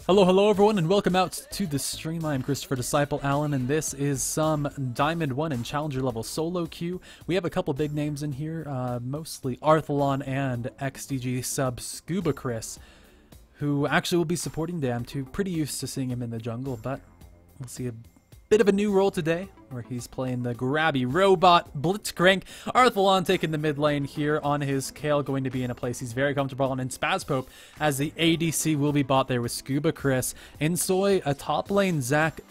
Hello everyone, and welcome out to the stream. I'm Christopher Disciple Allen, and this is some Diamond 1 and Challenger level solo queue. We have a couple big names in here, mostly Arthelon and XDG sub Scuba Chris, who actually will be supporting Dam 2. Pretty used to seeing him in the jungle, but we'll see a bit of a new role today, where he's playing the grabby robot Blitzcrank. Arthelon taking the mid lane here on his Kayle, going to be in a place he's very comfortable on. And Spazpope, as the ADC, will be bought there with Scuba Chris. In Soy, a top lane Zac.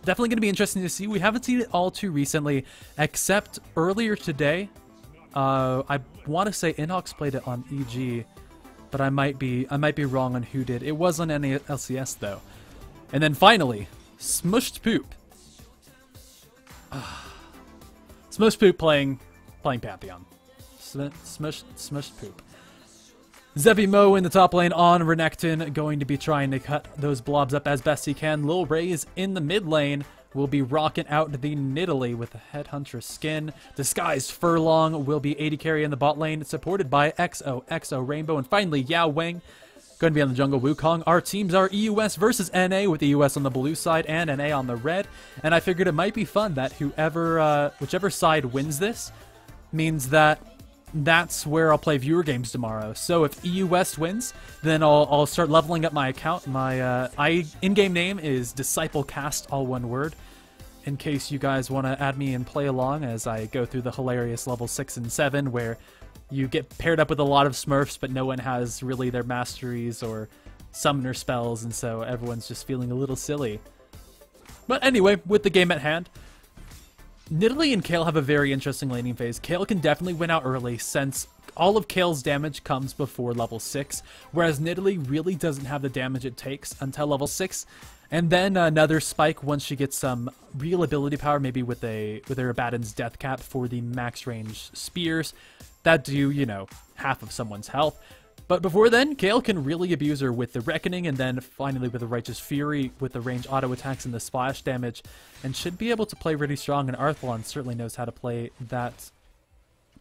Definitely going to be interesting to see. We haven't seen it all too recently, except earlier today. I want to say Inhox played it on EG, but I might be wrong on who did. It was on any LCS though. And then finally, Smushed Poop. Smushed Poop playing Pantheon. Smushed Poop. Zevi Mo in the top lane on Renekton, going to be trying to cut those blobs up as best he can. Lil Raze in the mid lane will be rocking out the Nidalee with the Headhunter skin. Disguised Furlong will be AD carry in the bot lane, supported by XO Rainbow. And finally, Yao Wang going to be on the jungle Wukong. Our teams are EUS versus NA, with EUS on the blue side and NA on the red. And I figured it might be fun that whichever side wins this means that's where I'll play viewer games tomorrow. So if EUS wins, then I'll start leveling up my account. My in-game name is DiscipleCast, all one word, in case you guys want to add me and play along as I go through the hilarious level 6 and 7, where you get paired up with a lot of Smurfs, but no one has really their masteries or summoner spells, and so everyone's just feeling a little silly. But anyway, with the game at hand, Nidalee and Kayle have a very interesting laning phase. Kayle can definitely win out early, since all of Kayle's damage comes before level 6, whereas Nidalee really doesn't have the damage it takes until level 6. And then another spike once she gets some real ability power, maybe with her Abaddon's Death Cap for the max range spears that do, you know, half of someone's health. But before then, Kayle can really abuse her with the Reckoning, and then finally with the Righteous Fury with the range auto attacks and the splash damage, and should be able to play really strong. And Arthelon certainly knows how to play that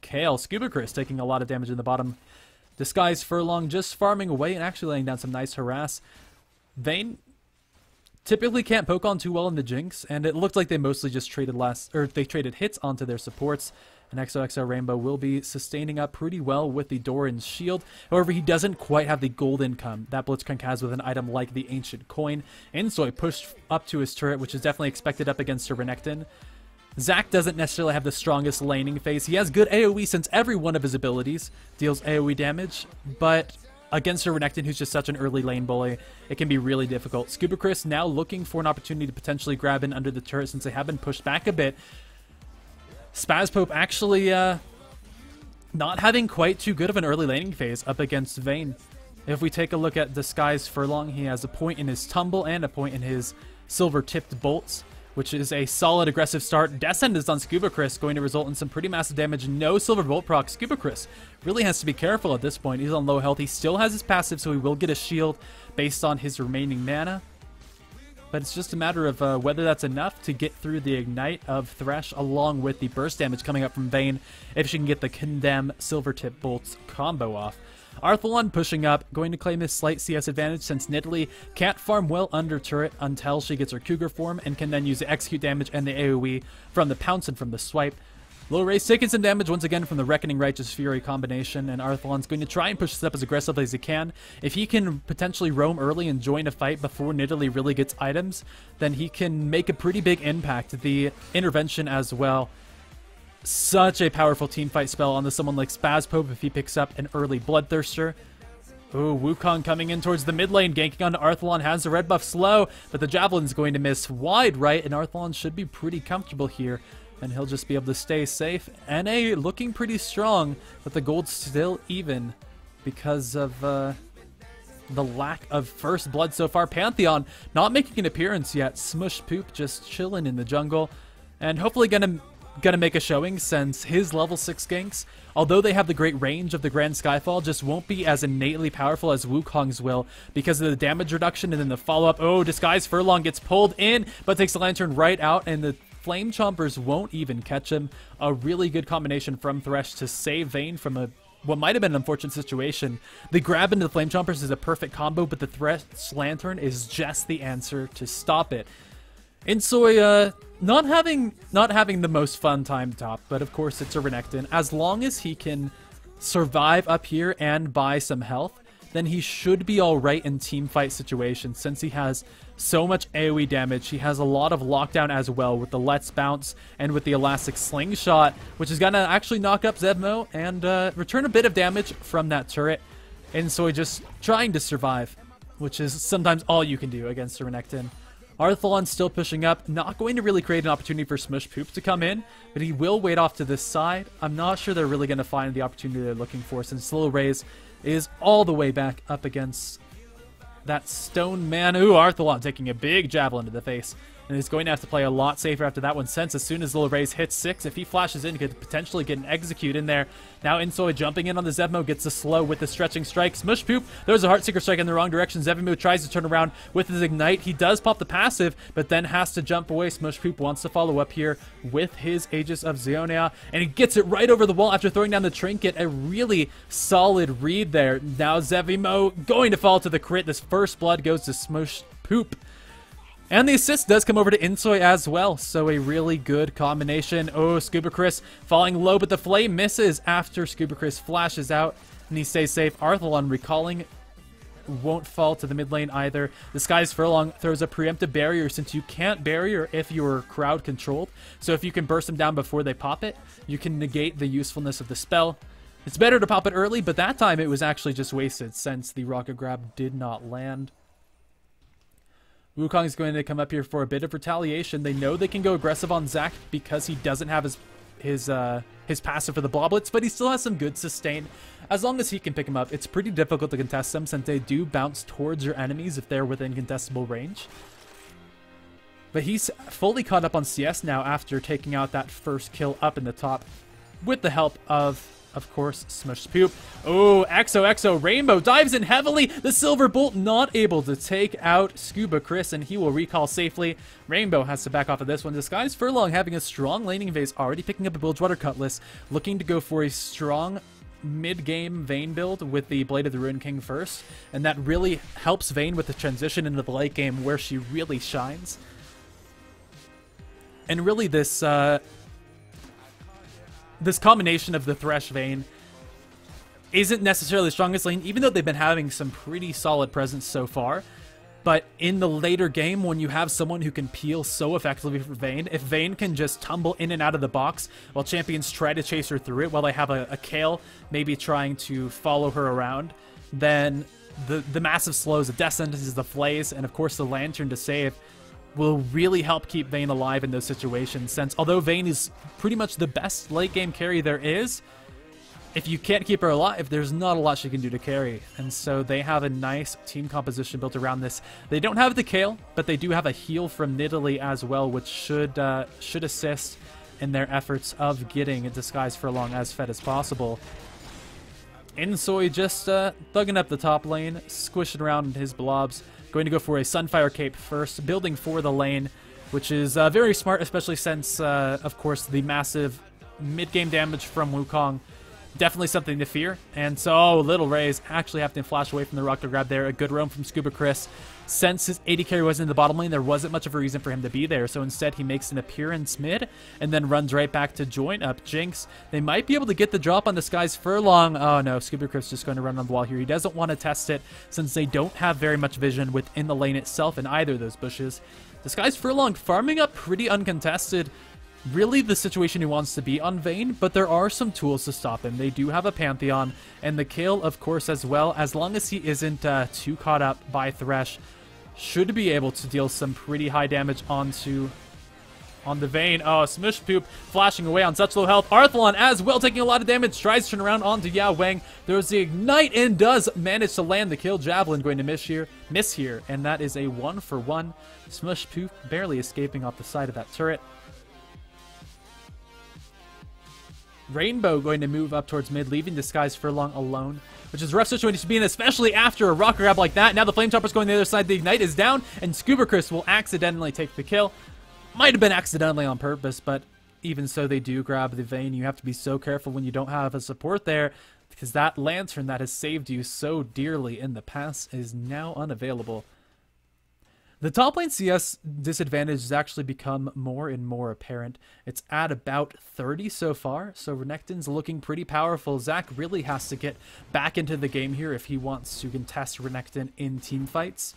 Kayle. Scuba Chris taking a lot of damage in the bottom. Disguised Furlong just farming away and actually laying down some nice harass. Vayne typically can't poke on too well in the Jinx, and it looked like they mostly just traded traded hits onto their supports. And XOXO Rainbow will be sustaining up pretty well with the Doran's shield. However, he doesn't quite have the gold income that Blitzcrank has with an item like the Ancient Coin. Insoy pushed up to his turret, which is definitely expected up against a Renekton. Zac doesn't necessarily have the strongest laning phase. He has good AoE since every one of his abilities deals AoE damage, but against a Renekton who's just such an early lane bully, it can be really difficult. Scuba Chris now looking for an opportunity to potentially grab in under the turret since they have been pushed back a bit. Spazpope actually not having quite too good of an early laning phase up against Vayne. If we take a look at Disguised Furlong, he has a point in his Tumble and a point in his Silver-Tipped Bolts, which is a solid aggressive start. Descent is on Scuba Chris, going to result in some pretty massive damage. No Silver Bolt proc. Scuba Chris really has to be careful at this point. He's on low health. He still has his passive, so he will get a shield based on his remaining mana. But it's just a matter of whether that's enough to get through the Ignite of Thresh, along with the burst damage coming up from Vayne, if she can get the Condemn Silver-Tip Bolts combo off. Arthelon pushing up, going to claim his slight CS advantage since Nidalee can't farm well under turret until she gets her Cougar form, and can then use the execute damage and the AoE from the pounce and from the swipe. Lil Raze taking some damage once again from the Reckoning Righteous Fury combination, and Arthelon's going to try and push this up as aggressively as he can. If he can potentially roam early and join a fight before Nidalee really gets items, then he can make a pretty big impact. The intervention as well. Such a powerful teamfight spell on someone like Spazpope if he picks up an early Bloodthirster. Ooh, Wukong coming in towards the mid lane, ganking onto Arthelon, has the red buff slow, but the Javelin's going to miss wide right, and Arthelon should be pretty comfortable here, and he'll just be able to stay safe. NA looking pretty strong, but the gold's still even because of the lack of first blood so far. Pantheon not making an appearance yet. Smush Poop just chilling in the jungle, and hopefully gonna make a showing, since his level 6 ganks, although they have the great range of the Grand Skyfall, just won't be as innately powerful as Wukong's will because of the damage reduction and then the follow-up. Oh, Disguised Furlong gets pulled in, but takes the Lantern right out, and the Flame Chompers won't even catch him. A really good combination from Thresh to save Vayne from a what might have been an unfortunate situation. The grab into the Flame Chompers is a perfect combo, but the Thresh Lantern is just the answer to stop it. Insoy, not having the most fun time top, but of course it's a Renekton. As long as he can survive up here and buy some health, then he should be alright in team fight situations since he has so much AoE damage. He has a lot of lockdown as well with the Let's Bounce and with the Elastic Slingshot, which is going to actually knock up Zevmo and return a bit of damage from that turret. Insoy just trying to survive, which is sometimes all you can do against a Renekton. Arthelon still pushing up, not going to really create an opportunity for Smush Poop to come in, but he will wait off to this side. I'm not sure they're really going to find the opportunity they're looking for since Slow Raise is all the way back up against that stone man. Ooh, Arthelon taking a big javelin to the face. And he's going to have to play a lot safer after that one, since as soon as Lil Raise hits 6, if he flashes in, he could potentially get an execute in there. Now Insoy jumping in on the Zevmo, gets the slow with the stretching strike. Smush Poop, there's a Heartseeker strike in the wrong direction. Zevmo tries to turn around with his Ignite. He does pop the passive, but then has to jump away. Smush Poop wants to follow up here with his Aegis of Zionia, and he gets it right over the wall after throwing down the Trinket. A really solid read there. Now Zevmo going to fall to the crit. This first blood goes to Smush Poop. And the assist does come over to Insoy as well, so a really good combination. Oh, Scuba Chris falling low, but the flame misses after Scuba Chris flashes out, and he stays safe. Arthelon recalling won't fall to the mid lane either. The Sky's Furlong throws a preemptive barrier since you can't barrier if you're crowd controlled. So if you can burst them down before they pop it, you can negate the usefulness of the spell. It's better to pop it early, but that time it was actually just wasted since the rocket grab did not land. Wukong is going to come up here for a bit of retaliation. They know they can go aggressive on Zac because he doesn't have his passive for the Bloblets, but he still has some good sustain. As long as he can pick him up, it's pretty difficult to contest them since they do bounce towards your enemies if they're within contestable range. But he's fully caught up on CS now after taking out that first kill up in the top with the help of course, Smush Poop. Oh, XOXO Rainbow dives in heavily. The Silver Bolt not able to take out Scuba Chris, and he will recall safely. Rainbow has to back off of this one. Disguise Furlong having a strong laning phase, already picking up a Bilgewater Cutlass, looking to go for a strong mid-game Vayne build with the Blade of the Ruin King first, and that really helps Vayne with the transition into the late game where she really shines. And really this combination of the Thresh Vayne isn't necessarily the strongest lane, even though they've been having some pretty solid presence so far. But in the later game, when you have someone who can peel so effectively for Vayne, if Vayne can just tumble in and out of the box while champions try to chase her through it, while they have a Kayle maybe trying to follow her around, then the massive slows, the death sentences, the flays, and of course the Lantern to save will really help keep Vayne alive in those situations, since although Vayne is pretty much the best late game carry there is, if you can't keep her alive, there's not a lot she can do to carry. And so they have a nice team composition built around this. They don't have the Kayle, but they do have a heal from Nidalee as well, which should assist in their efforts of getting Disguise Furlong as fed as possible. Insoy just thugging up the top lane, squishing around his blobs. Going to go for a Sunfire Cape first, building for the lane, which is very smart, especially since, of course, the massive mid-game damage from Wukong. Definitely something to fear. And so, Little Rays actually have to flash away from the rocket grab there. A good roam from Scuba Chris. Since his AD carry wasn't in the bottom lane, there wasn't much of a reason for him to be there. So instead, he makes an appearance mid and then runs right back to join up Jinx. They might be able to get the drop on Disguise Furlong. Oh no, Scuba Chris just going to run on the wall here. He doesn't want to test it since they don't have very much vision within the lane itself in either of those bushes. Disguise Furlong farming up pretty uncontested. Really the situation he wants to be on Vayne, but there are some tools to stop him. They do have a Pantheon, and the Kayle, of course, as well, as long as he isn't too caught up by Thresh, should be able to deal some pretty high damage on the Vayne. Oh, Smush Poop flashing away on such low health. Arthelon as well taking a lot of damage, tries to turn around onto Yao Wang. There's the Ignite and does manage to land the kill. Javelin going to miss here, and that is a 1-for-1. Smush Poop barely escaping off the side of that turret. Rainbow going to move up towards mid, leaving Disguise Furlong alone, which is a rough situation to be in, especially after a rocket grab like that. Now the Flame Chopper's going to the other side. The Ignite is down, and Scuba Chris will accidentally take the kill. Might have been accidentally on purpose, but even so, they do grab the Vayne. You have to be so careful when you don't have a support there. because that lantern that has saved you so dearly in the past is now unavailable. The top lane CS disadvantage has actually become more and more apparent. It's at about 30 so far, so Renekton's looking pretty powerful. Zac really has to get back into the game here if he wants to contest Renekton in team fights.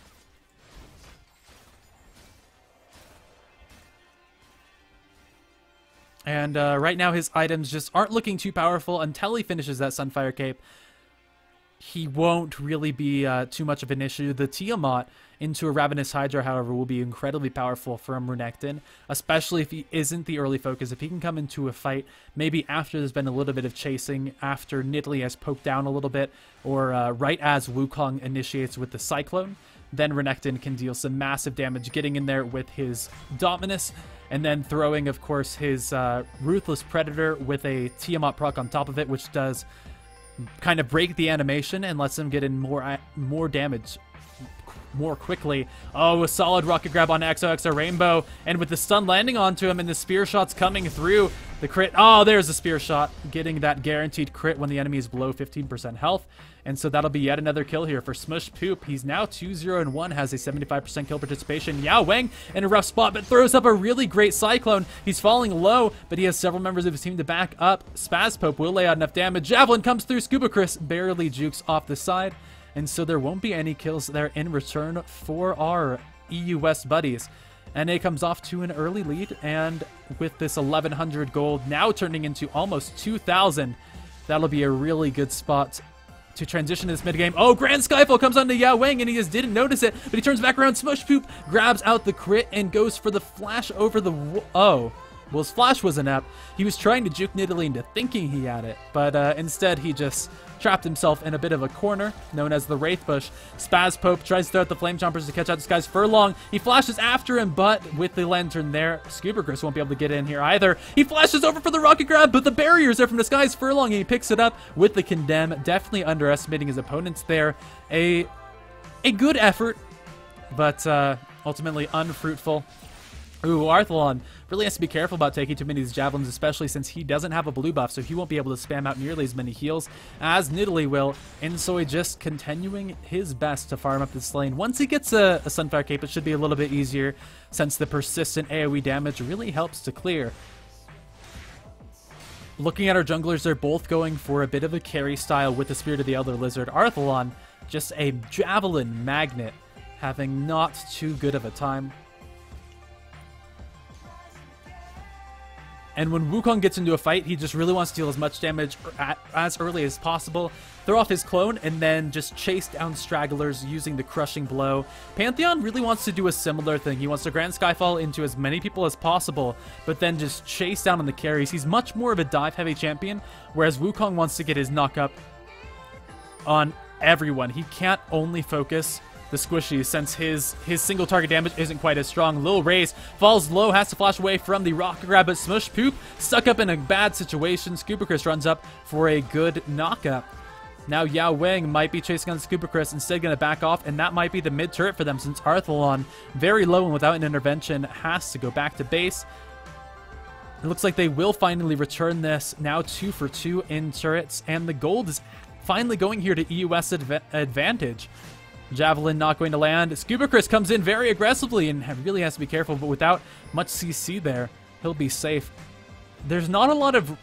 And right now his items just aren't looking too powerful until he finishes that Sunfire Cape. He won't really be too much of an issue. The Tiamat into a Ravenous Hydra, however, will be incredibly powerful from Renekton, especially if he isn't the early focus. If he can come into a fight, maybe after there's been a little bit of chasing, after Nidalee has poked down a little bit, or right as Wukong initiates with the Cyclone, then Renekton can deal some massive damage, getting in there with his Dominus, and then throwing, of course, his Ruthless Predator with a Tiamat proc on top of it, which does kind of break the animation and lets him get in more damage more quickly. Oh, a solid rocket grab on XOXO Rainbow, and with the stun landing onto him and the spear shots coming through, the crit. Oh, there's a spear shot, getting that guaranteed crit when the enemy is below 15% health. And so that'll be yet another kill here for Smush Poop. He's now 2-0-1, has a 75% kill participation. Yao Wang in a rough spot, but throws up a really great Cyclone. He's falling low, but he has several members of his team to back up. Spaz Pope will lay out enough damage. Javelin comes through. Scuba Chris barely jukes off the side. And so there won't be any kills there in return for our EU West buddies. NA comes off to an early lead, and with this 1,100 gold now turning into almost 2,000, that'll be a really good spot to transition to this mid game. Oh, Grand Skyfall comes onto Yao Wang, and he just didn't notice it, but he turns back around. Smush Poop grabs out the crit and goes for the flash over the... Oh, well, his flash was inept. He was trying to juke Nidalee into thinking he had it, but instead he just trapped himself in a bit of a corner known as the Wraith Bush. Spaz Pope tries to throw out the Flame Chompers to catch out this guy's Furlong. He flashes after him, but with the Lantern there, Scuba Chris won't be able to get in here either. He flashes over for the rocket grab, but the barrier's there from the guy's Furlong, and he picks it up with the Condemn, definitely underestimating his opponents there. A good effort, but ultimately unfruitful. Ooh, Arthelon really has to be careful about taking too many of these javelins, especially since he doesn't have a blue buff, so he won't be able to spam out nearly as many heals as Nidalee will. And so he's just continuing his best to farm up this lane. Once he gets a Sunfire Cape, it should be a little bit easier, since the persistent AoE damage really helps to clear. Looking at our junglers, they're both going for a bit of a carry style with the Spirit of the Elder Lizard. Arthelon, just a javelin magnet, having not too good of a time. And when Wukong gets into a fight, he just really wants to deal as much damage as early as possible, throw off his clone, and then just chase down stragglers using the crushing blow. Pantheon really wants to do a similar thing. He wants to Grand Skyfall into as many people as possible, but then just chase down on the carries. He's much more of a dive-heavy champion, whereas Wukong wants to get his knock-up on everyone. He can't only focus the squishies, since his single target damage isn't quite as strong. Lil Raze falls low, has to flash away from the rocket grab, but Smush Poop stuck up in a bad situation. Scuba Chris runs up for a good knockup. Now Yao Wang might be chasing on Scuba Chris, instead going to back off, and that might be the mid turret for them, since Arthelon, very low and without an intervention, has to go back to base. It looks like they will finally return this, now 2 for 2 in turrets, and the gold is finally going here to EUS advantage. Javelin not going to land. Scuba Chris comes in very aggressively and really has to be careful, but without much CC there, he'll be safe. There's not a lot of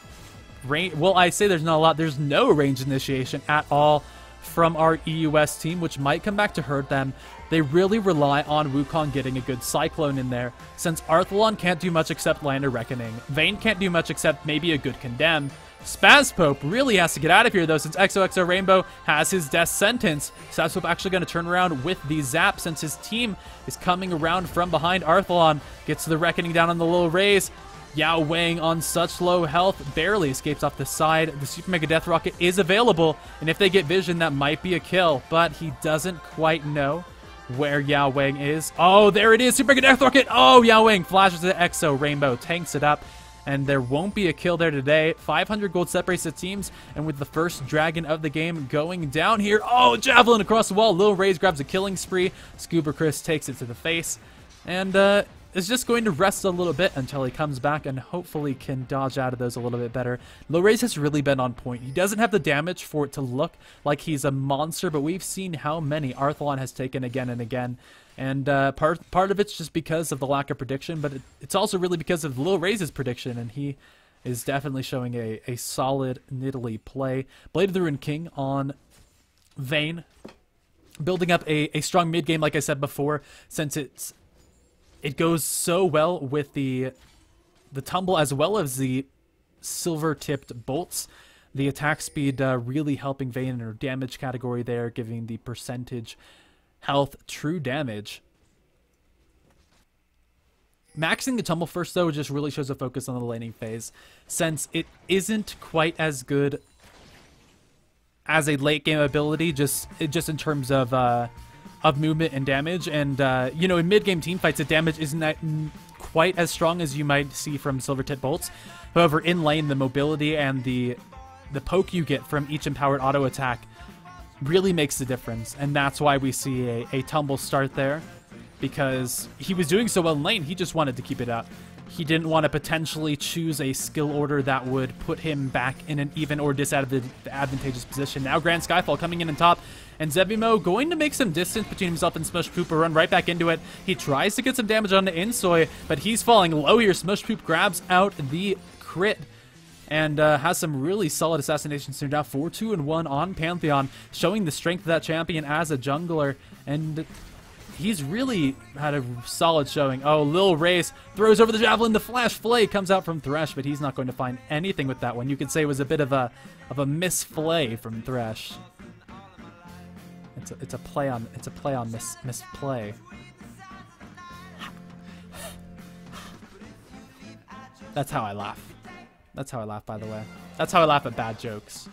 range. Well, I say there's not a lot. There's no range initiation at all from our EUS team, which might come back to hurt them. They really rely on Wukong getting a good Cyclone in there, since Arthelon can't do much except land a Reckoning. Vayne can't do much except maybe a good Condemn. Spaz Pope really has to get out of here, though, since XOXO Rainbow has his death sentence. Spaz Pope actually going to turn around with the zap, since his team is coming around from behind. Arthelon gets the Reckoning down on the Lil Raze. Yao Wang on such low health barely escapes off the side. The Super Mega Death Rocket is available, and if they get vision, that might be a kill, but he doesn't quite know where Yao Wang is. Oh, there it is, Super Mega Death Rocket. Oh, Yao Wang flashes to XO Rainbow, tanks it up, and there won't be a kill there today. 500 gold separates the teams, and with the first dragon of the game going down here. Oh, Javelin across the wall. Lil Raze grabs a killing spree. Scuba Chris takes it to the face, and is just going to rest a little bit until he comes back and hopefully can dodge out of those a little bit better. Low raise has really been on point. He doesn't have the damage for it to look like he's a monster, but we've seen how many Arthelon has taken again and again. And part of it's just because of the lack of prediction, but it's also really because of Low Raise's prediction, and he is definitely showing a solid Nidalee play. Blade of the Ruined King on Vayne, building up a strong mid game, like I said before, since it goes so well with the tumble as well as the silver-tipped bolts. The attack speed really helping Vayne in her damage category there, giving the percentage health true damage. Maxing the tumble first, though, just really shows a focus on the laning phase, since it isn't quite as good as a late game ability, just in terms of movement and damage. And you know, in mid game team fights, the damage isn't that quite as strong as you might see from silver tip bolts. However, in lane, the mobility and the poke you get from each empowered auto attack really makes the difference, and that's why we see a tumble start there, because he was doing so well in lane. He just wanted to keep it up. He didn't want to potentially choose a skill order that would put him back in an even or disadvantageous position. Now Grand Skyfall coming in on top, and Zevimo going to make some distance between himself and Smush Poop, run right back into it. He tries to get some damage on the Insoy, but he's falling low here. Smush Poop grabs out the crit and has some really solid assassinations turned out. 4-2-1 on Pantheon, showing the strength of that champion as a jungler, and he's really had a solid showing. Oh, Lil Race throws over the javelin. The flash flay comes out from Thresh, but he's not going to find anything with that one. You could say it was a bit of a misflay from Thresh. It's a play on misplay. That's how I laugh. That's how I laugh, by the way. That's how I laugh at bad jokes.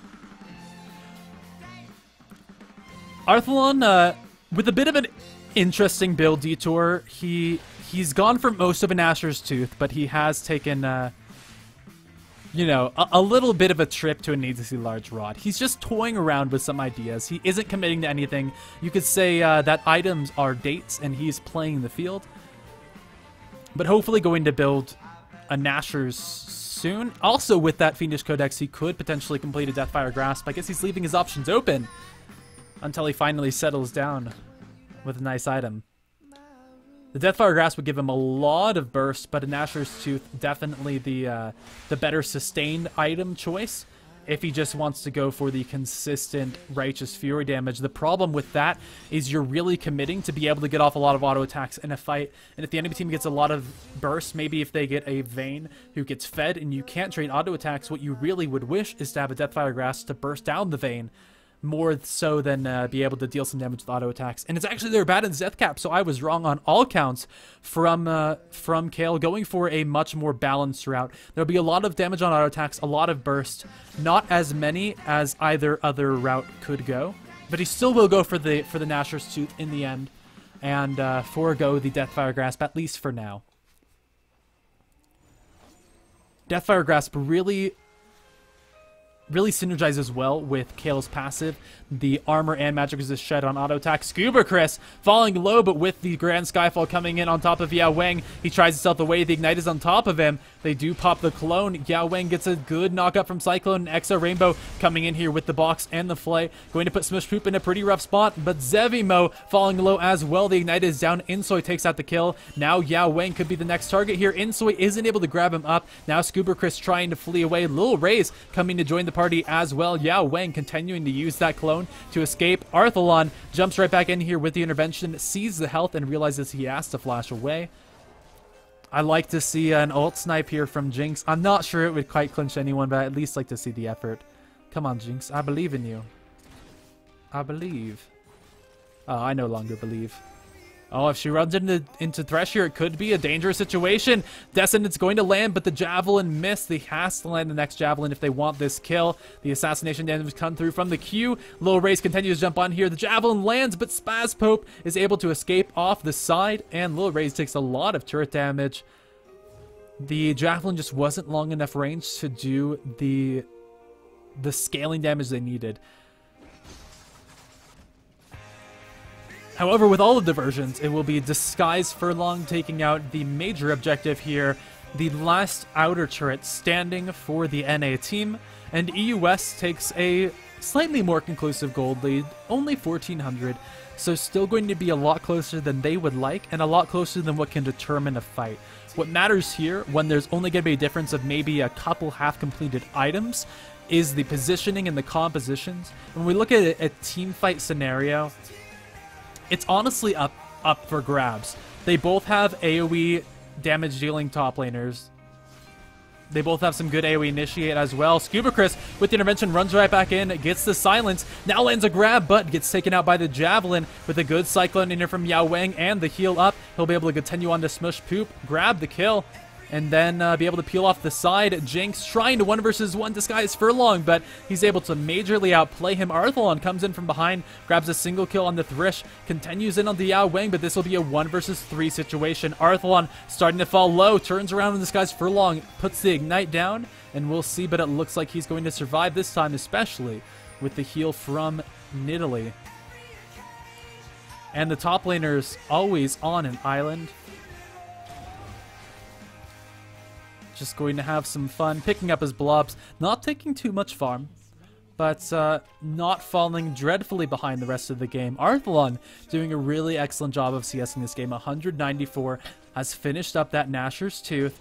Arthelon, with a bit of an interesting build detour, he's gone for most of a Nashor's Tooth, but he has taken, you know, a little bit of a trip to a needlessly large rod. He's just toying around with some ideas. He isn't committing to anything. You could say that items are dates, and he's playing the field. But hopefully going to build a Nashor's soon. Also, with that Fiendish Codex, he could potentially complete a Deathfire Grasp. I guess he's leaving his options open until he finally settles down with a nice item. The Deathfire Grasp would give him a lot of burst, but a Nashor's Tooth definitely the better sustained item choice if he just wants to go for the consistent Righteous Fury damage. The problem with that is you're really committing to be able to get off a lot of auto attacks in a fight, and if the enemy team gets a lot of burst, maybe if they get a Vayne who gets fed and you can't trade auto attacks, what you really would wish is to have a Deathfire Grasp to burst down the Vayne, more so than be able to deal some damage with auto attacks. And it's actually they're bad in Death Cap, so I was wrong on all counts from Kayle, going for a much more balanced route. There'll be a lot of damage on auto attacks, a lot of burst, not as many as either other route could go, but he still will go for the Nashor's Tooth in the end, and forego the Deathfire Grasp, at least for now. Deathfire Grasp really synergizes well with Kayle's passive. The armor and magic resist shed on auto attack. Scuba Chris falling low, but with the Grand Skyfall coming in on top of Yao Wang, he tries to stealth away. The Ignite is on top of him. They do pop the clone. Yao Wang gets a good knockup from Cyclone, and Exo Rainbow coming in here with the box and the flay. Going to put Smush Poop in a pretty rough spot, but Zevimo falling low as well. The Ignite is down. Insoy takes out the kill. Now Yao Wang could be the next target here. Insoy isn't able to grab him up. Now Scuba Chris trying to flee away. Lil Raze coming to join the party as well. Yao Wang continuing to use that clone to escape. Arthelon jumps right back in here with the intervention, sees the health, and realizes he has to flash away. I like to see an ult snipe here from Jinx. I'm not sure it would quite clinch anyone, but I at least like to see the effort. Come on, Jinx. I believe in you. I believe. Oh, I no longer believe. Oh, if she runs into Thresh here, it could be a dangerous situation. Descendant's going to land, but the Javelin missed. They has to land the next Javelin if they want this kill. The assassination damage come through from the Q. Lil Raze continues to jump on here. The Javelin lands, but Spaz Pope is able to escape off the side, and Lil Raze takes a lot of turret damage. The Javelin just wasn't long enough range to do the scaling damage they needed. However, with all of the versions, it will be Disguise Furlong taking out the major objective here, the last outer turret standing for the NA team, and EUS takes a slightly more conclusive gold lead, only 1,400, so still going to be a lot closer than they would like, and a lot closer than what can determine a fight. What matters here, when there's only going to be a difference of maybe a couple half-completed items, is the positioning and the compositions. When we look at a team fight scenario, it's honestly up for grabs. They both have AoE damage dealing top laners. They both have some good AoE initiate as well. Scuba Chris with the intervention runs right back in, gets the silence, now lands a grab, but gets taken out by the javelin with a good cyclone in here from Yao Wang and the heal up. He'll be able to continue on to Smush Poop, grab the kill, and then be able to peel off the side. Jinx trying to 1v1 Disguise Furlong, but he's able to majorly outplay him. Arthelon comes in from behind, grabs a single kill on the Thrish, continues in on the Yao Wang, but this will be a 1v3 situation. Arthelon starting to fall low, turns around and Disguise Furlong, puts the ignite down, and we'll see, but it looks like he's going to survive this time, especially with the heal from Nidalee. And the top laners always on an island. Just going to have some fun, picking up his blobs, not taking too much farm, but not falling dreadfully behind the rest of the game. Arthelon doing a really excellent job of CSing this game. 194 has finished up that Nashor's Tooth.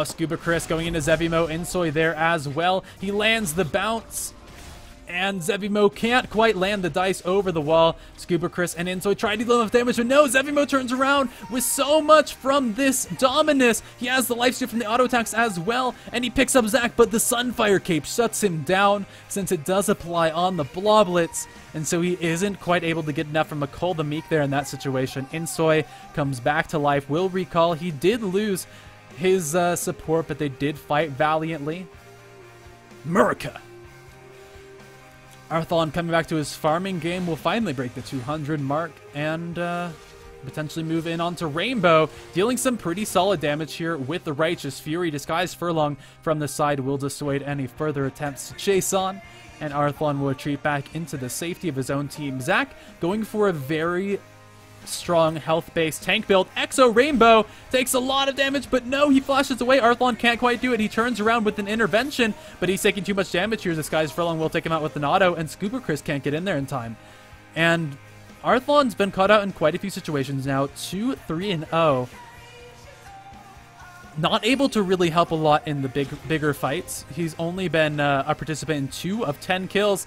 Scuba Chris going into Zevimo, Insoy there as well. He lands the bounce, and Zevimo can't quite land the dice over the wall. Scuba Chris and Insoy try to deal enough damage, but no, Zevimo turns around with so much from this Dominus. He has the lifesteal from the auto attacks as well, and he picks up Zac, but the Sunfire Cape shuts him down since it does apply on the Bloblets, and so he isn't quite able to get enough from Kayle the Meek there in that situation. Insoy comes back to life, will recall. He did lose his support, but they did fight valiantly. Murica. Arthelon coming back to his farming game will finally break the 200 mark and potentially move in onto Rainbow, dealing some pretty solid damage here with the Righteous Fury. Disguise Furlong from the side will dissuade any further attempts to chase on, and Arthelon will retreat back into the safety of his own team. Zac going for a very strong health-based tank build. Exo Rainbow takes a lot of damage, but no, he flashes away. Arthelon can't quite do it. He turns around with an intervention, but he's taking too much damage here. Disguise Furlong will take him out with an auto, and Scuba Chris can't get in there in time. And Arthelon's been caught out in quite a few situations now. 2-3-0. Not able to really help a lot in the bigger fights. He's only been a participant in 2 of 10 kills.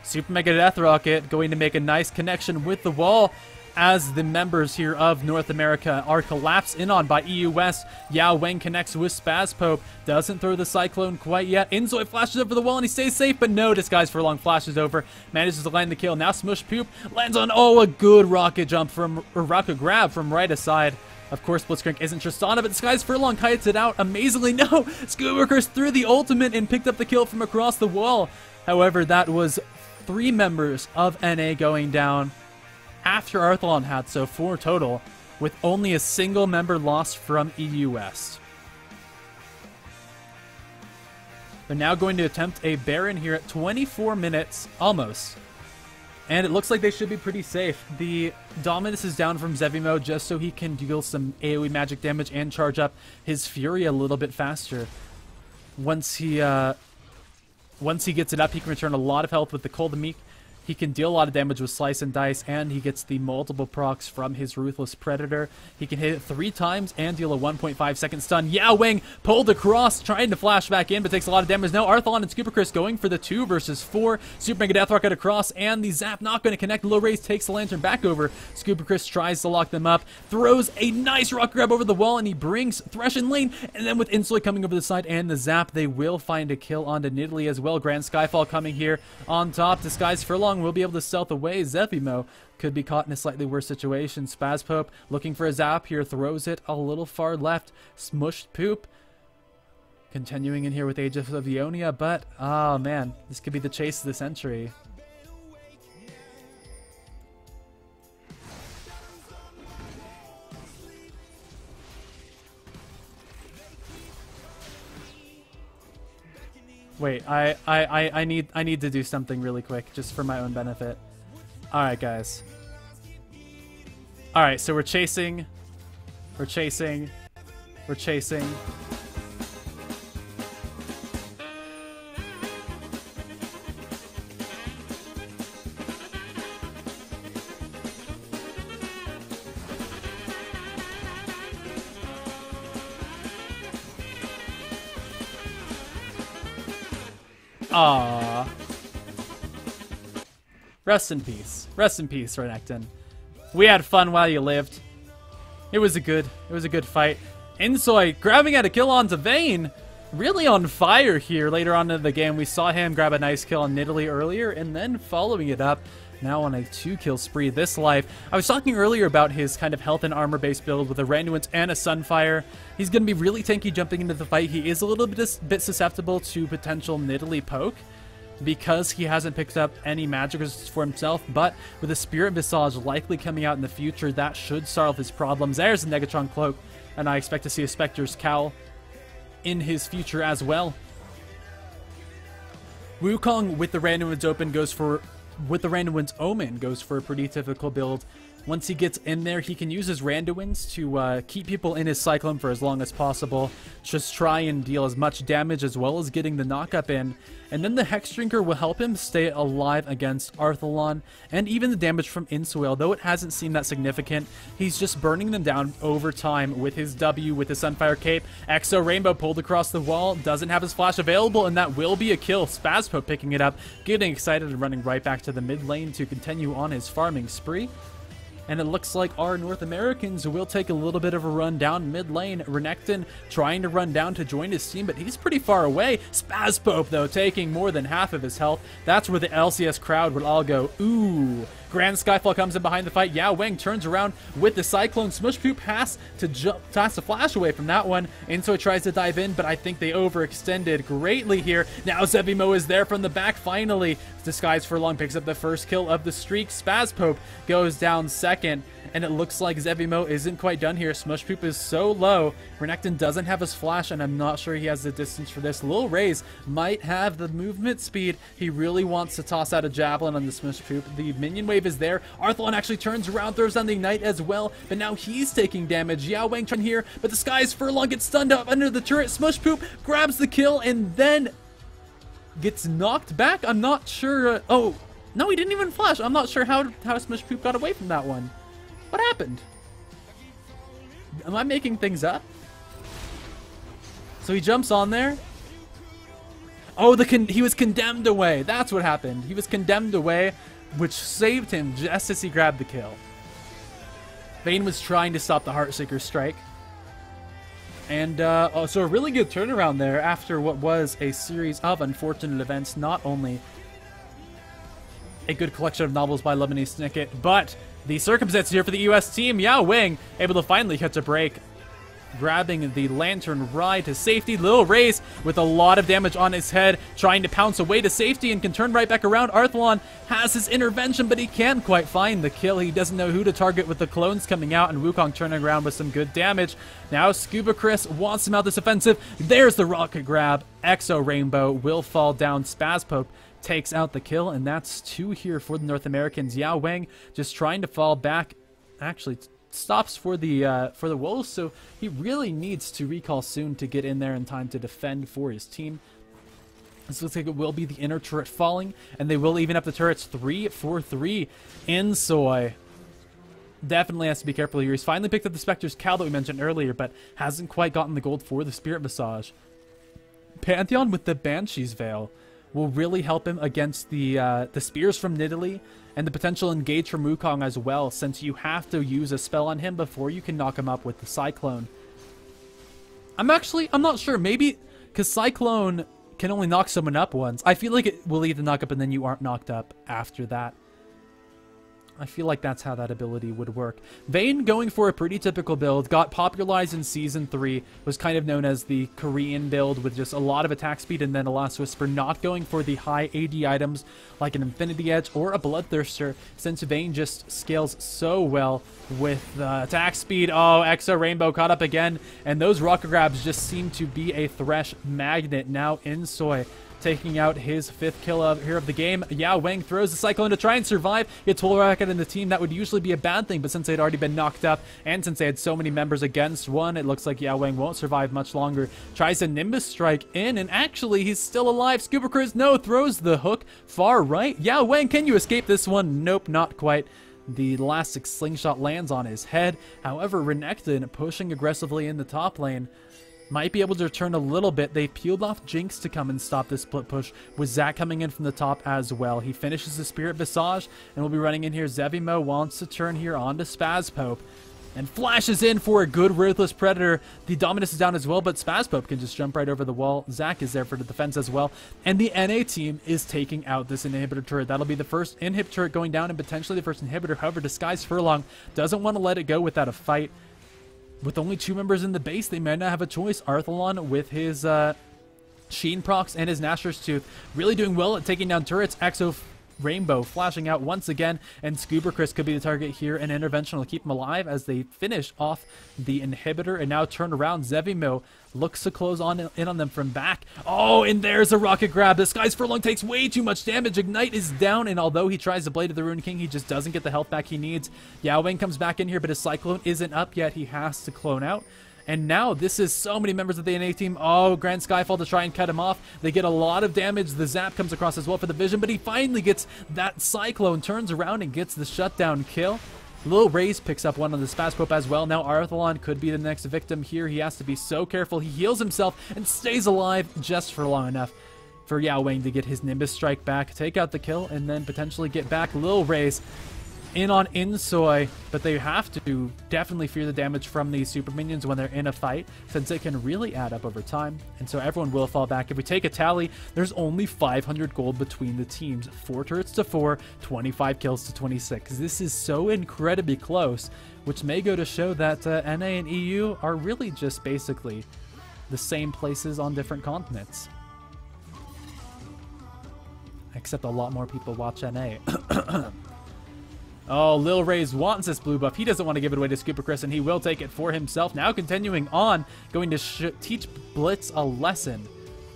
Super Mega Death Rocket going to make a nice connection with the wall as the members here of North America are collapsed in on by EUS. Yao Wang connects with Spaz Pope, doesn't throw the Cyclone quite yet. Insoy flashes over the wall and he stays safe, but no, Disguise Furlong flashes over, manages to land the kill. Now Smush Poop lands on, a good rocket jump from, or rocket grab from right aside. Of course, Blitzcrank isn't Tristana, but Disguise Furlong kites it out amazingly. No, Scuba Chris threw the ultimate and picked up the kill from across the wall. However, that was 3 members of NA going down after Arthelon had, so 4 total, with only a single member lost from EU West. They're now going to attempt a Baron here at 24 minutes, almost. And it looks like they should be pretty safe. The Dominus is down from Zevimo just so he can deal some AoE magic damage and charge up his Fury a little bit faster. Once he gets it up, he can return a lot of health with the Kayle the Meek. He can deal a lot of damage with Slice and Dice, and he gets the multiple procs from his Ruthless Predator. He can hit it 3 times and deal a 1.5 second stun. Yao Wang pulled across, trying to flash back in, but takes a lot of damage. Now Arthelon and Scuba Chris going for the 2 versus 4. Super Mega Death Rocket across, and the Zap not going to connect. Low Raise takes the Lantern back over. Scuba Chris tries to lock them up, throws a nice rock grab over the wall, and he brings Thresh in lane. And then with Insoy coming over the side and the Zap, they will find a kill onto Nidalee as well. Grand Skyfall coming here on top. Disguise Furlong will be able to stealth away. Zevimo could be caught in a slightly worse situation. Spaz Pope looking for a Zap here, throws it a little far left. Smushed Poop continuing in here with Aegis of Ionia, but oh man, this could be the chase of the century. Wait, I need to do something really quick, just for my own benefit. Alright, guys. Alright, so we're chasing. We're chasing. We're chasing. Aww. Rest in peace. Rest in peace, Renekton. We had fun while you lived. It was a good fight. Insoy grabbing at a kill onto Vayne. Really on fire here later on in the game. We saw him grab a nice kill on Nidalee earlier and then following it up now on a 2-kill spree this life. I was talking earlier about his kind of health and armor-based build with a Randuin's and a Sunfire. He's going to be really tanky jumping into the fight. He is a little bit susceptible to potential Nidalee poke because he hasn't picked up any magic resistance for himself, but with a Spirit Visage likely coming out in the future, that should solve his problems. There's a Negatron Cloak, and I expect to see a Spectre's Cowl in his future as well. Wukong with the Randuin's Omen goes for a pretty typical build. Once he gets in there, he can use his Randuins to keep people in his Cyclone for as long as possible. Just try and deal as much damage as well as getting the knockup in. And then the Hex Drinker will help him stay alive against Arthelon. And even the damage from Insoy, though it hasn't seemed that significant, he's just burning them down over time with his W, with his Sunfire Cape. Exo Rainbow pulled across the wall, doesn't have his flash available, and that will be a kill. Spazpo picking it up, getting excited and running right back to the mid lane to continue on his farming spree. And it looks like our North Americans will take a little bit of a run down mid lane. Renekton trying to run down to join his team, but he's pretty far away. Spazpope, though, taking more than half of his health. That's where the LCS crowd would all go, ooh. Grand Skyfall comes in behind the fight. Yao Wang turns around with the Cyclone. Smushpoop has to flash away from that one. Insoy tries to dive in, but I think they overextended greatly here. Now Zebimo is there from the back finally. Disguise Furlong picks up the first kill of the streak. Spazpope goes down second, and it looks like Zebimo isn't quite done here. Smushpoop is so low. Renekton doesn't have his flash, and I'm not sure he has the distance for this. Lil Raze might have the movement speed. He really wants to toss out a Javelin on the Smushpoop. The minion wave is there. Arthelon actually turns around, throws down the Ignite as well, but now he's taking damage. Yao Wang trying here, but Disguise Furlong gets stunned up under the turret. Smushpoop grabs the kill and then gets knocked back. I'm not sure. Oh, no, he didn't even flash. I'm not sure how Smushpoop got away from that one. What happened? Am I making things up? So he jumps on there. Oh, he was condemned away. That's what happened. He was condemned away, which saved him just as he grabbed the kill. Vayne was trying to stop the Heartseeker strike. And so a really good turnaround there after what was a series of unfortunate events. Not only a good collection of novels by Lemony Snicket, but the circumstances here for the US team. Yao Wang able to finally catch a break, grabbing the Lantern Ride to safety. Lil Raze with a lot of damage on his head, trying to pounce away to safety and can turn right back around. Arthelon has his intervention, but he can't quite find the kill. He doesn't know who to target with the clones coming out, and Wukong turning around with some good damage. Now Scuba Chris wants to mount this offensive. There's the rocket grab. Exo Rainbow will fall down. Spazpope takes out the kill, and that's 2 here for the North Americans. Yao Wang just trying to fall back. Actually, stops for the Wolves, so he really needs to recall soon to get in there in time to defend for his team. This looks like it will be the inner turret falling, and they will even up the turrets 3-4-3. Insoy definitely has to be careful here. He's finally picked up the Spectre's Cowl that we mentioned earlier, but hasn't quite gotten the gold for the Spirit Visage. Pantheon with the Banshee's Veil will really help him against the spears from Nidalee and the potential engage from Wukong as well, since you have to use a spell on him before you can knock him up with the Cyclone. I'm not sure. Maybe because Cyclone can only knock someone up once. I feel like it will lead to knock up and then you aren't knocked up after that. I feel like that's how that ability would work. Vayne going for a pretty typical build, got popularized in Season 3, was kind of known as the Korean build with just a lot of attack speed and then a Last Whisper, not going for the high AD items like an Infinity Edge or a Bloodthirster, since Vayne just scales so well with attack speed. Oh, Exo Rainbow caught up again, and those rocket grabs just seem to be a Thresh magnet. Now Insoy taking out his 5th kill of the game. Yao Wang throws the Cyclone to try and survive. Gets full rocket in the team. That would usually be a bad thing, but since they'd already been knocked up, and since they had so many members against one, it looks like Yao Wang won't survive much longer. Tries a Nimbus strike in, and actually he's still alive. Scuba Chris, no, throws the hook far right. Yao Wang, can you escape this one? Nope, not quite. The elastic slingshot lands on his head. However, Renekton pushing aggressively in the top lane might be able to return a little bit. They peeled off Jinx to come and stop this split push, with Zac coming in from the top as well. He finishes the Spirit Visage, and we'll be running in here. Zevimo wants to turn here onto Spazpope, and flashes in for a good Ruthless Predator. The Dominus is down as well, but Spazpope can just jump right over the wall. Zac is there for the defense as well, and the NA team is taking out this inhibitor turret. That'll be the first inhib turret going down, and potentially the first inhibitor. However, Disguised Furlong doesn't want to let it go without a fight. With only 2 members in the base, they might not have a choice. Arthelon with his Sheen procs and his Nashor's Tooth really doing well at taking down turrets. Exo Rainbow flashing out once again, and Scuba Chris could be the target here. An intervention will keep him alive as they finish off the inhibitor, and now turn around. Zevimo looks to close in on them from back. Oh, and there's a rocket grab. Disguise Furlong takes way too much damage. Ignite is down, and although he tries the Blade of the Rune King, he just doesn't get the health back he needs. Yao Wang comes back in here, but his Cyclone isn't up yet. He has to clone out. And now this is so many members of the NA team. Oh, Grand Skyfall to try and cut him off. They get a lot of damage. The zap comes across as well for the vision, but he finally gets that Cyclone, turns around and gets the shutdown kill. Lil Raze picks up one on the Spazpope as well. Now Arthelon could be the next victim here. He has to be so careful. He heals himself and stays alive just for long enough for Yao Wang to get his Nimbus strike back, take out the kill, and then potentially get back. Lil Raze in on Insoy, but they have to definitely fear the damage from these super minions when they're in a fight, since it can really add up over time, and so everyone will fall back. If we take a tally, there's only 500 gold between the teams. 4 turrets to 4, 25 kills to 26. This is so incredibly close, which may go to show that NA and EU are really just basically the same places on different continents. Except a lot more people watch NA. Oh, Lil Raze wants this blue buff. He doesn't want to give it away to Scuba Chris, and he will take it for himself. Now continuing on, going to teach Blitz a lesson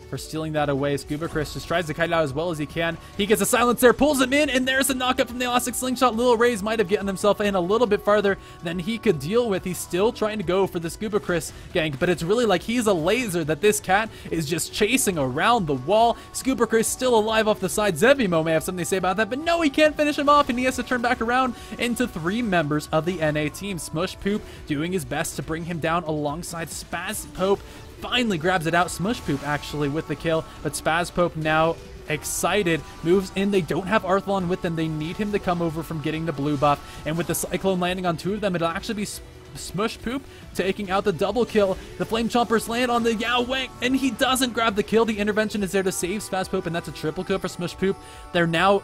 for stealing that away. Scuba Chris just tries to kite it out as well as he can. He gets a silence there, pulls him in, and there's a knockup from the Elastic Slingshot. Lil Raze might have gotten himself in a little bit farther than he could deal with. He's still trying to go for the Scuba Chris gank, but it's really like he's a laser that this cat is just chasing around the wall. Scuba Chris still alive off the side. Zevimo may have something to say about that, but no, he can't finish him off, and he has to turn back around into 3 members of the NA team. Smush Poop doing his best to bring him down alongside Spazpope. Finally grabs it out. Smush Poop actually with the kill, but Spazpope now excited moves in. They don't have Arthelon with them. They need him to come over from getting the blue buff, and with the Cyclone landing on 2 of them, it'll actually be Smush Poop taking out the double kill. The Flame Chompers land on the Yao Wang, and he doesn't grab the kill. The intervention is there to save Spazpope, and that's a triple kill for Smush Poop. They're now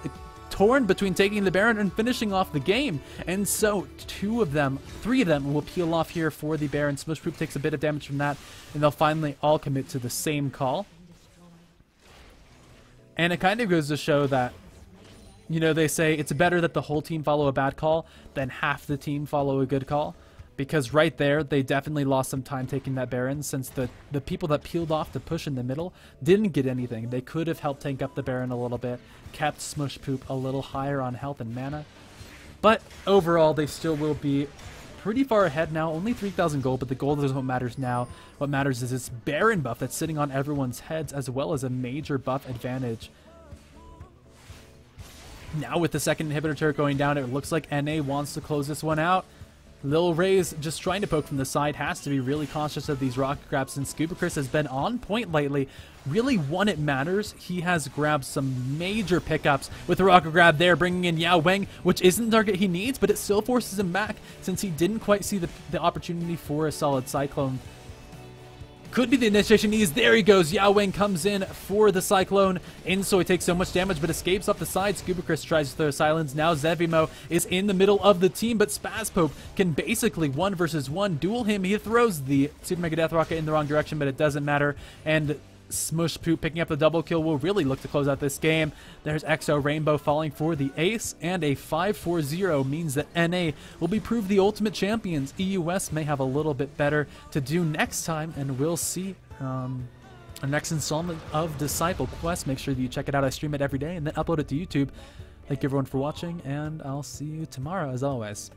torn between taking the Baron and finishing off the game, and so 3 of them will peel off here for the Baron. Smush Poop takes a bit of damage from that, and they'll finally all commit to the same call. And it kind of goes to show that, you know, they say it's better that the whole team follow a bad call than half the team follow a good call. Because right there, they definitely lost some time taking that Baron, since the people that peeled off to push in the middle didn't get anything. They could have helped tank up the Baron a little bit, kept Smush Poop a little higher on health and mana. But overall, they still will be pretty far ahead now. Only 3,000 gold, but the gold isn't what matters now. What matters is this Baron buff that's sitting on everyone's heads, as well as a major buff advantage. Now with the second inhibitor turret going down, it looks like NA wants to close this one out. Lil Raze just trying to poke from the side, has to be really cautious of these rocket grabs, since Scuba Chris has been on point lately. Really, when it matters, he has grabbed some major pickups with the rocket grab there, bringing in Yao Wang, which isn't the target he needs, but it still forces him back, since he didn't quite see the opportunity for a solid Cyclone. Could be the initiation needs. There he goes. Yao Wang comes in for the Cyclone. Insoy takes so much damage, but escapes off the side. Scuba Chris tries to throw silence. Now Zevimo is in the middle of the team, but Spazpope can basically 1 versus 1 duel him. He throws the Super Mega Death Rocket in the wrong direction, but it doesn't matter. And Smush Poop picking up the double kill will really look to close out this game. There's Exo Rainbow falling for the ace, and a 5-4-0 means that NA will be proved the ultimate champions. EUS may have a little bit better to do next time, and we'll see. our next installment of Disciple Quest. Make sure that you check it out. I stream it every day and then upload it to YouTube. Thank you everyone for watching, and I'll see you tomorrow as always.